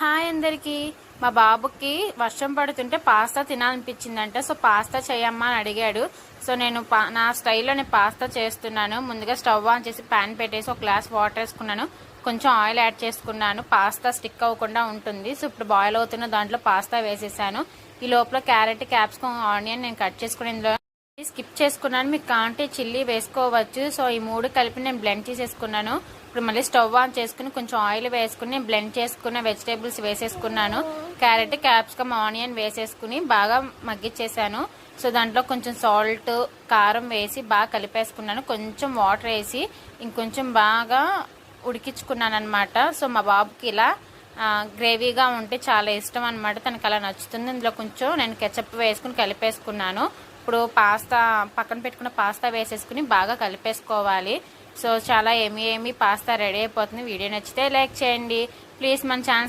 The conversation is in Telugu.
హాయ్ అందరికి. మా బాబుకి వర్షం పడుతుంటే పాస్తా తినాలనిపించిందంట. సో పాస్తా చేయమ్మా అని అడిగాడు. సో నేను నా స్టైల్లో నేను పాస్తా చేస్తున్నాను. ముందుగా స్టవ్ ఆన్ చేసి ప్యాన్ పెట్టేసి ఒక గ్లాస్ వాటర్ వేసుకున్నాను. కొంచెం ఆయిల్ యాడ్ చేసుకున్నాను. పాస్తా స్టిక్ అవ్వకుండా ఉంటుంది. సో ఇప్పుడు బాయిల్ అవుతున్న దాంట్లో పాస్తా వేసేసాను. ఈ లోపల క్యారెట్, క్యాప్సికమ్, ఆనియన్ నేను కట్ చేసుకుని ఇందులో స్కిప్ చేసుకున్నాను. మీకు కాంటే చిల్లీ వేసుకోవచ్చు. సో ఈ మూడు కలిపి నేను బ్లెండ్ చేసేసుకున్నాను. ఇప్పుడు మళ్ళీ స్టవ్ ఆన్ చేసుకుని కొంచెం ఆయిల్ వేసుకుని బ్లెండ్ చేసుకున్న వెజిటేబుల్స్ వేసేసుకున్నాను. క్యారెట్, క్యాప్సికమ్, ఆనియన్ వేసేసుకుని బాగా మగ్గిచ్చేసాను. సో దాంట్లో కొంచెం సాల్ట్, కారం వేసి బాగా కలిపేసుకున్నాను. కొంచెం వాటర్ వేసి ఇంకొంచెం బాగా ఉడికించుకున్నాను అనమాట. సో మా బాబుకి ఇలా గ్రేవీగా ఉంటే చాలా ఇష్టం అనమాట. తనకు అలా నచ్చుతుంది. ఇందులో కొంచెం నేను కెచప్ వేసుకుని కలిపేసుకున్నాను. ఇప్పుడు పాస్తా పక్కన పెట్టుకున్న పాస్తా వేసేసుకుని బాగా కలిపేసుకోవాలి. సో చాలా ఏమీ పాస్తా రెడీ అయిపోతుంది. వీడియో నచ్చితే లైక్ చేయండి ప్లీజ్. మన ఛానల్